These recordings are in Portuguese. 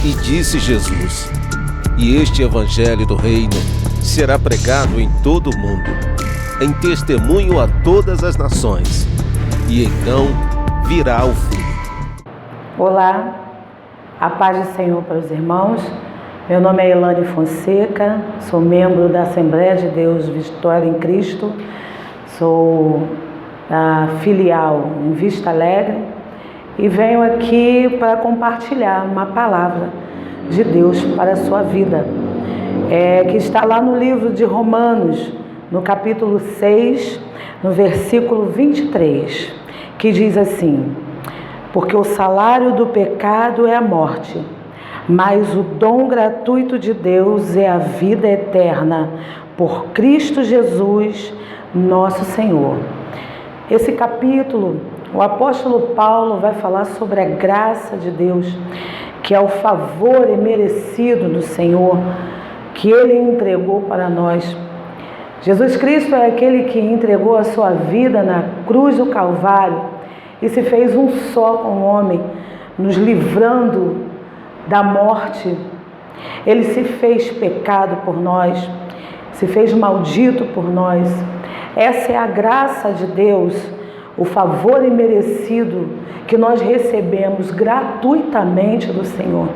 E disse Jesus: e este evangelho do reino será pregado em todo o mundo, em testemunho a todas as nações, e então virá o fim. Olá, a paz do Senhor para os irmãos. Meu nome é Elane Fonseca, sou membro da Assembleia de Deus Vitória em Cristo, sou da filial em Vista Alegre e venho aqui para compartilhar uma palavra de Deus para a sua vida, que está lá no livro de Romanos, no capítulo 6, no versículo 23, que diz assim: porque o salário do pecado é a morte, mas o dom gratuito de Deus é a vida eterna, por Cristo Jesus, nosso Senhor. Esse capítulo, o apóstolo Paulo vai falar sobre a graça de Deus, que é o favor imerecido do Senhor, que Ele entregou para nós. Jesus Cristo é aquele que entregou a sua vida na cruz do Calvário e se fez um só com o homem, nos livrando da morte. Ele se fez pecado por nós, se fez maldito por nós. Essa é a graça de Deus, o favor imerecido que nós recebemos gratuitamente do Senhor.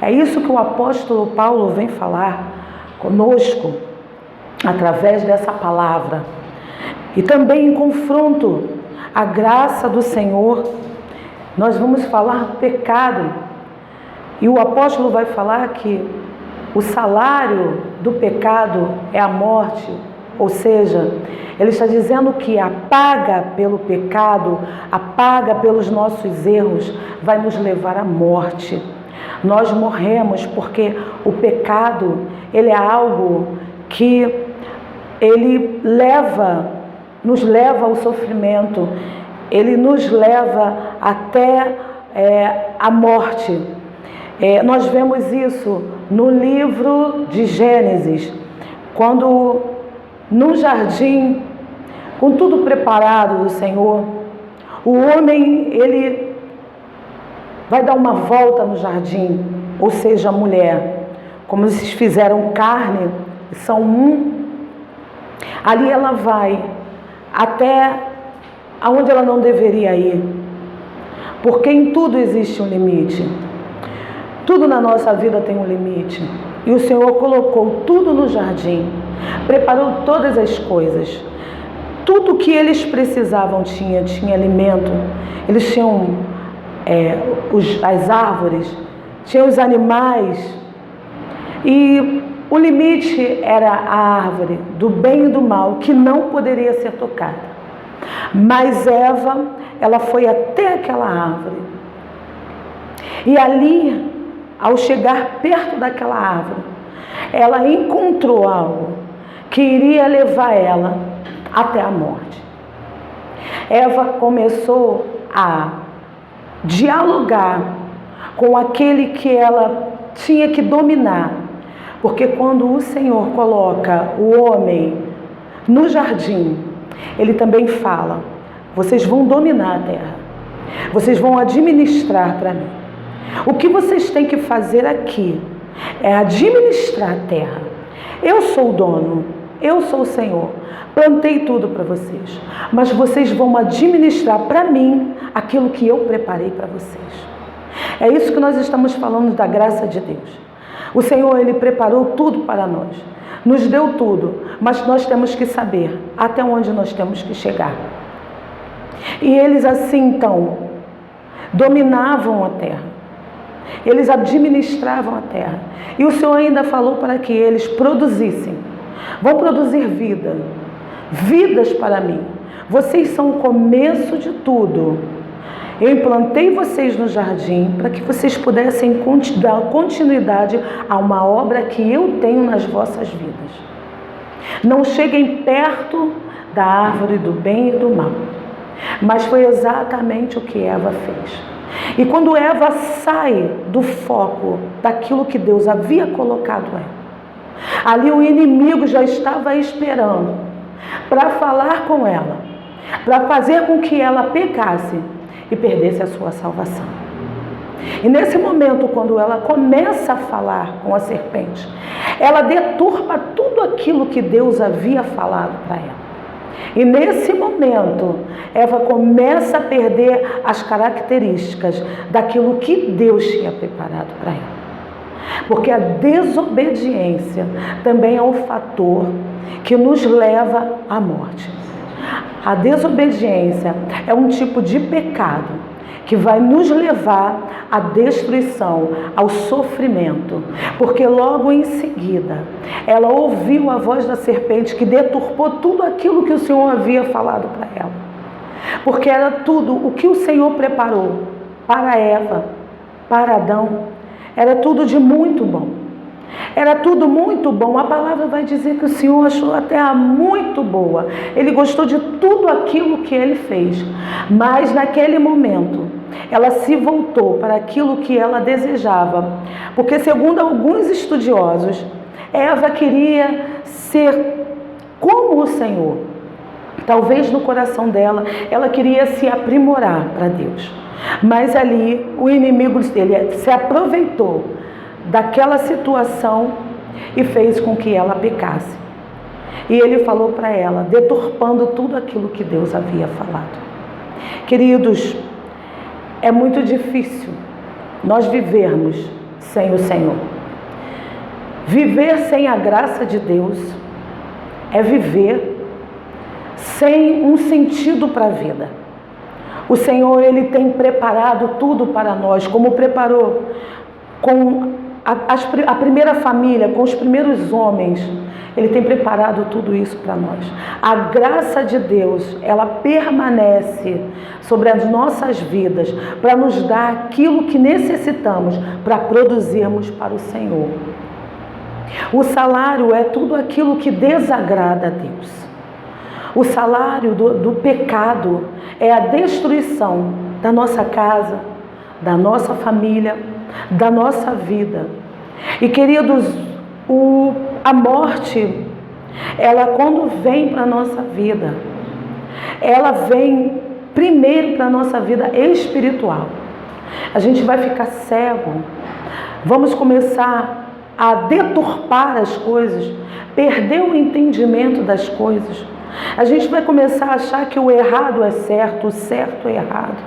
É isso que o apóstolo Paulo vem falar conosco através dessa palavra. E também em confronto à graça do Senhor, nós vamos falar do pecado. E o apóstolo vai falar que o salário do pecado é a morte, ou seja, ele está dizendo que a paga pelo pecado, a paga pelos nossos erros, vai nos levar à morte. Nós morremos porque o pecado, ele é algo que ele nos leva ao sofrimento, ele nos leva até a morte. Nós vemos isso no livro de Gênesis, quando no jardim, com tudo preparado do Senhor, o homem, ele vai dar uma volta no jardim, ou seja, a mulher, como eles fizeram carne, são um, ali ela vai até aonde ela não deveria ir, porque em tudo existe um limite. Tudo na nossa vida tem um limite. E o Senhor colocou tudo no jardim, preparou todas as coisas. Tudo que eles precisavam tinha alimento. Eles tinham as árvores, tinham os animais. E o limite era a árvore do bem e do mal, que não poderia ser tocada. Mas Eva, ela foi até aquela árvore. E ali, ao chegar perto daquela árvore, ela encontrou algo que iria levar ela até a morte. Eva começou a dialogar com aquele que ela tinha que dominar, porque quando o Senhor coloca o homem no jardim, ele também fala: vocês vão dominar a terra, vocês vão administrar para mim. O que vocês têm que fazer aqui é administrar a terra. Eu sou o dono, eu sou o Senhor, plantei tudo para vocês, mas vocês vão administrar para mim aquilo que eu preparei para vocês. É isso que nós estamos falando da graça de Deus. O Senhor, Ele preparou tudo para nós, nos deu tudo, mas nós temos que saber até onde nós temos que chegar. E eles assim então dominavam a terra. Eles administravam a terra. E o Senhor ainda falou para que eles produzissem. Vão produzir vidas para mim. Vocês são o começo de tudo. Eu implantei vocês no jardim para que vocês pudessem dar continuidade a uma obra que eu tenho nas vossas vidas. Não cheguem perto da árvore do bem e do mal. Mas foi exatamente o que Eva fez. E quando Eva sai do foco daquilo que Deus havia colocado ela, ali o inimigo já estava esperando para falar com ela, para fazer com que ela pecasse e perdesse a sua salvação. E nesse momento, quando ela começa a falar com a serpente, ela deturpa tudo aquilo que Deus havia falado para ela. E nesse momento, Eva começa a perder as características daquilo que Deus tinha preparado para ela. Porque a desobediência também é um fator que nos leva à morte. A desobediência é um tipo de pecado que vai nos levar à destruição, ao sofrimento. Porque logo em seguida, ela ouviu a voz da serpente que deturpou tudo aquilo que o Senhor havia falado para ela. Porque era tudo o que o Senhor preparou para Eva, para Adão, era tudo de muito bom. Era tudo muito bom. A palavra vai dizer que o Senhor achou a terra muito boa. Ele gostou de tudo aquilo que ele fez. Mas naquele momento, ela se voltou para aquilo que ela desejava. Porque, segundo alguns estudiosos, Eva queria ser como o Senhor. Talvez no coração dela, ela queria se aprimorar para Deus. Mas ali, o inimigo dele se aproveitou daquela situação e fez com que ela pecasse. E ele falou para ela, deturpando tudo aquilo que Deus havia falado. Queridos, é muito difícil nós vivermos sem o Senhor. Viver sem a graça de Deus é viver sem um sentido para a vida. O Senhor, Ele tem preparado tudo para nós, como preparou com a primeira família, com os primeiros homens. Ele tem preparado tudo isso para nós. A graça de Deus, ela permanece sobre as nossas vidas para nos dar aquilo que necessitamos para produzirmos para o Senhor. O salário é tudo aquilo que desagrada a Deus. O salário do pecado é a destruição da nossa casa, da nossa família, da nossa vida. E, queridos, a morte, ela quando vem para a nossa vida, ela vem primeiro para a nossa vida espiritual. A gente vai ficar cego, vamos começar a deturpar as coisas, perder o entendimento das coisas. A gente vai começar a achar que o errado é certo, o certo é errado.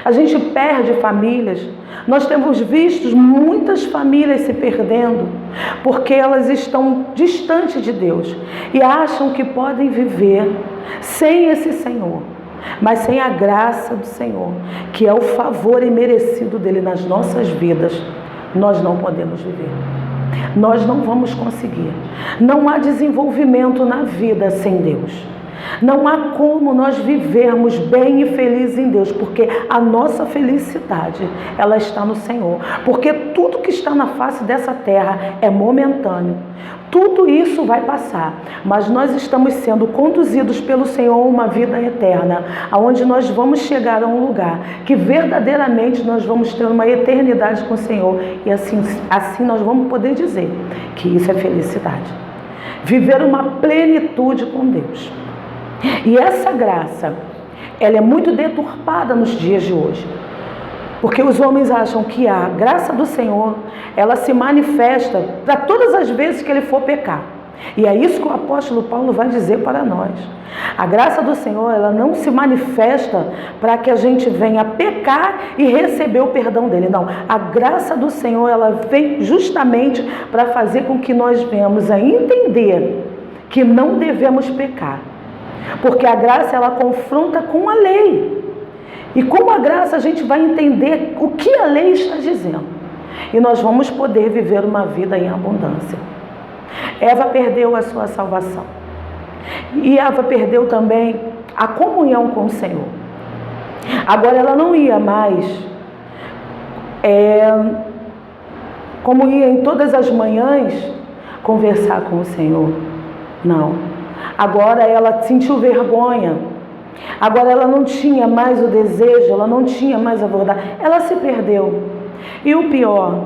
A gente perde famílias. Nós temos visto muitas famílias se perdendo porque elas estão distantes de Deus e acham que podem viver sem esse Senhor, mas sem a graça do Senhor, que é o favor imerecido dele nas nossas vidas. Nós não podemos viver. Nós não vamos conseguir. Não há desenvolvimento na vida sem Deus. Não há como nós vivermos bem e felizes em Deus, porque a nossa felicidade, ela está no Senhor. Porque tudo que está na face dessa terra é momentâneo. Tudo isso vai passar, mas nós estamos sendo conduzidos pelo Senhor a uma vida eterna, onde nós vamos chegar a um lugar que verdadeiramente nós vamos ter uma eternidade com o Senhor, e assim nós vamos poder dizer que isso é felicidade. Viver uma plenitude com Deus. E essa graça, ela é muito deturpada nos dias de hoje. Porque os homens acham que a graça do Senhor, ela se manifesta para todas as vezes que ele for pecar. E é isso que o apóstolo Paulo vai dizer para nós. A graça do Senhor, ela não se manifesta para que a gente venha pecar e receber o perdão dele. Não, a graça do Senhor, ela vem justamente para fazer com que nós venhamos a entender que não devemos pecar. Porque a graça, ela confronta com a lei. E com a graça a gente vai entender o que a lei está dizendo. E nós vamos poder viver uma vida em abundância. Eva perdeu a sua salvação. E Eva perdeu também a comunhão com o Senhor. Agora ela não ia mais, como ia em todas as manhãs, conversar com o Senhor. Não. Agora ela sentiu vergonha. Agora ela não tinha mais o desejo, ela não tinha mais a vontade, ela se perdeu. E o pior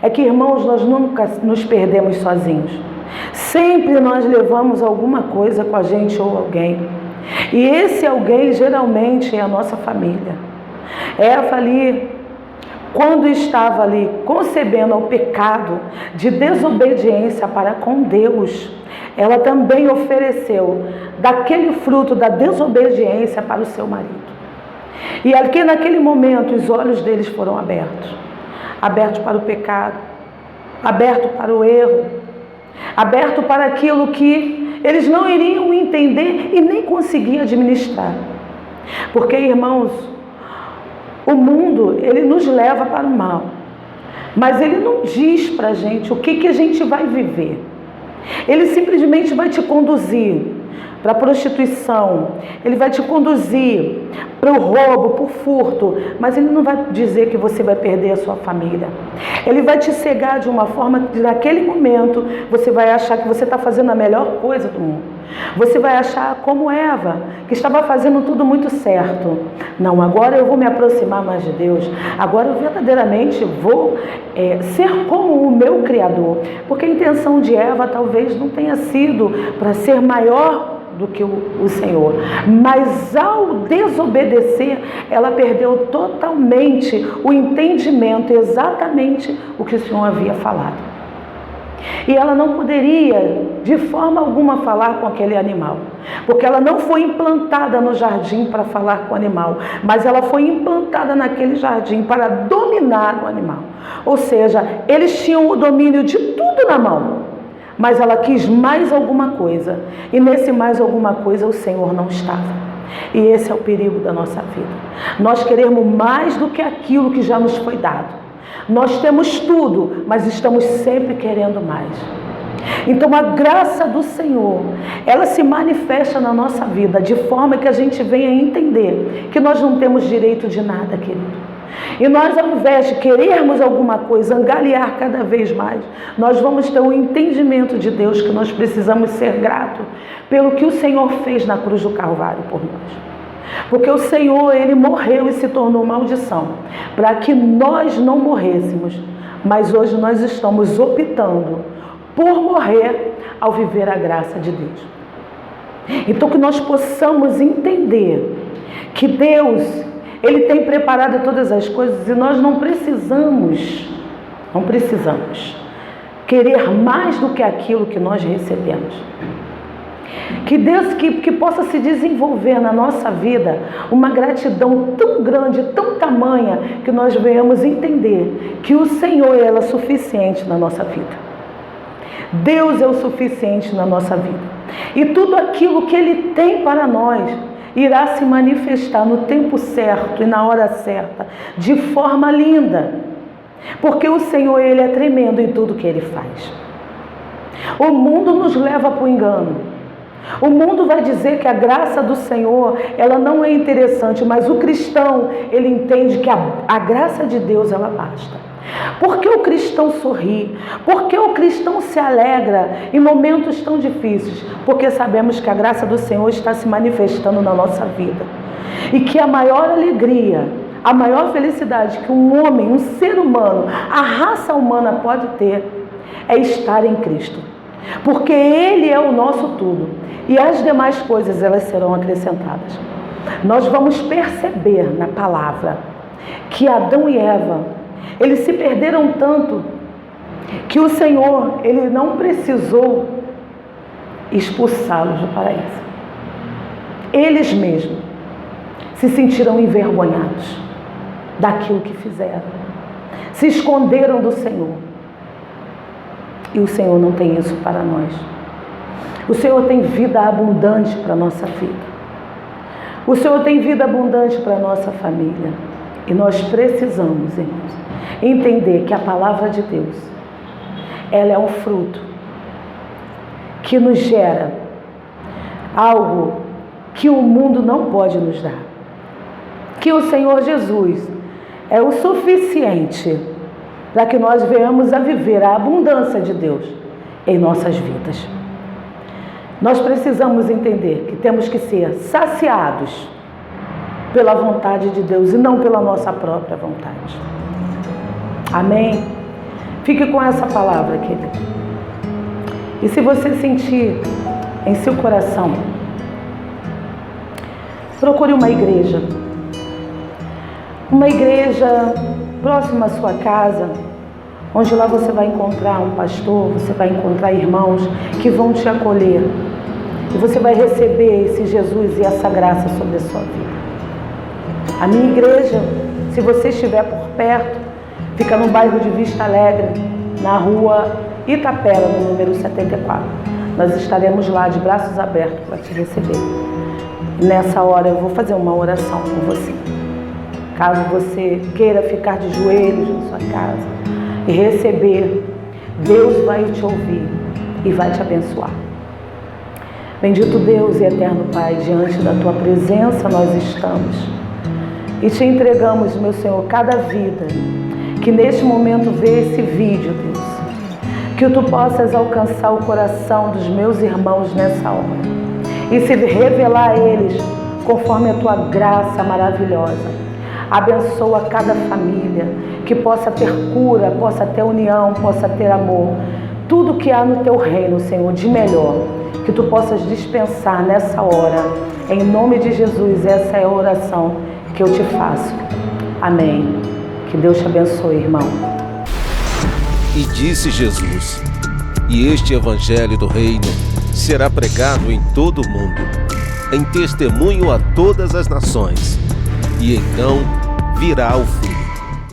é que, irmãos, nós nunca nos perdemos sozinhos. Sempre nós levamos alguma coisa com a gente ou alguém. E esse alguém geralmente é a nossa família. Eva ali, quando estava ali concebendo o pecado de desobediência para com Deus, ela também ofereceu daquele fruto da desobediência para o seu marido. E aqui naquele momento os olhos deles foram abertos para o pecado, abertos para o erro, abertos para aquilo que eles não iriam entender e nem conseguiam administrar. Porque, irmãos, o mundo, ele nos leva para o mal, mas ele não diz para a gente o que a gente vai viver. Ele simplesmente vai te conduzir para a prostituição, ele vai te conduzir para o roubo, para o furto, mas ele não vai dizer que você vai perder a sua família. Ele vai te cegar de uma forma que naquele momento você vai achar que você está fazendo a melhor coisa do mundo. Você vai achar como Eva, que estava fazendo tudo muito certo. Não, agora eu vou me aproximar mais de Deus. Agora eu verdadeiramente vou ser como o meu Criador. Porque a intenção de Eva talvez não tenha sido para ser maior do que o Senhor. Mas ao desobedecer, ela perdeu totalmente o entendimento, exatamente o que o Senhor havia falado. E ela não poderia, de forma alguma, falar com aquele animal. Porque ela não foi implantada no jardim para falar com o animal, mas ela foi implantada naquele jardim para dominar o animal. Ou seja, eles tinham o domínio de tudo na mão, mas ela quis mais alguma coisa. E nesse mais alguma coisa o Senhor não estava. E esse é o perigo da nossa vida. Nós queremos mais do que aquilo que já nos foi dado. Nós temos tudo, mas estamos sempre querendo mais. Então a graça do Senhor, ela se manifesta na nossa vida de forma que a gente venha entender que nós não temos direito de nada, querido. E nós, ao invés de querermos alguma coisa, angariar cada vez mais, nós vamos ter um entendimento de Deus que nós precisamos ser gratos pelo que o Senhor fez na cruz do Calvário por nós. Porque o Senhor, Ele morreu e se tornou maldição, para que nós não morrêssemos. Mas hoje nós estamos optando por morrer ao viver a graça de Deus. Então que nós possamos entender que Deus, Ele tem preparado todas as coisas e nós não precisamos querer mais do que aquilo que nós recebemos. Que Deus que possa se desenvolver na nossa vida uma gratidão tão grande, tão tamanha, que nós venhamos entender que o Senhor é suficiente na nossa vida. Deus é o suficiente na nossa vida. E tudo aquilo que Ele tem para nós irá se manifestar no tempo certo e na hora certa, de forma linda. Porque o Senhor, Ele é tremendo em tudo que Ele faz. O mundo nos leva para o engano. O mundo vai dizer que a graça do Senhor, ela não é interessante, mas o cristão, ele entende que a graça de Deus, ela basta. Por que o cristão sorri? Por que o cristão se alegra em momentos tão difíceis? Porque sabemos que a graça do Senhor está se manifestando na nossa vida. E que a maior alegria, a maior felicidade que um homem, um ser humano, a raça humana pode ter, é estar em Cristo. Porque Ele é o nosso tudo. E as demais coisas, elas serão acrescentadas. Nós vamos perceber na palavra que Adão e Eva, eles se perderam tanto que o Senhor, Ele não precisou expulsá-los do paraíso. Eles mesmos se sentiram envergonhados daquilo que fizeram. Se esconderam do Senhor. E o Senhor não tem isso para nós. O Senhor tem vida abundante para a nossa vida. O Senhor tem vida abundante para a nossa família. E nós precisamos, irmãos, entender que a palavra de Deus, ela é um fruto que nos gera algo que o mundo não pode nos dar. Que o Senhor Jesus é o suficiente para que nós venhamos a viver a abundância de Deus em nossas vidas. Nós precisamos entender que temos que ser saciados pela vontade de Deus e não pela nossa própria vontade. Amém? Fique com essa palavra, querido. E se você sentir em seu coração, procure uma igreja próximo à sua casa, onde lá você vai encontrar um pastor, você vai encontrar irmãos que vão te acolher. E você vai receber esse Jesus e essa graça sobre a sua vida. A minha igreja, se você estiver por perto, fica no bairro de Vista Alegre, na rua Itapera, no número 74. Nós estaremos lá de braços abertos para te receber. E nessa hora eu vou fazer uma oração com você. Caso você queira ficar de joelhos na sua casa e receber, Deus vai te ouvir e vai te abençoar. Bendito Deus e eterno Pai, diante da Tua presença nós estamos e te entregamos, meu Senhor, cada vida que neste momento vê esse vídeo, Deus, que Tu possas alcançar o coração dos meus irmãos nessa hora e se revelar a eles conforme a Tua graça maravilhosa. Abençoa cada família, que possa ter cura, possa ter união, possa ter amor. Tudo que há no Teu reino, Senhor, de melhor, que Tu possas dispensar nessa hora. Em nome de Jesus, essa é a oração que eu te faço. Amém. Que Deus te abençoe, irmão. E disse Jesus: e este evangelho do reino será pregado em todo o mundo, em testemunho a todas as nações, e então virá o fim.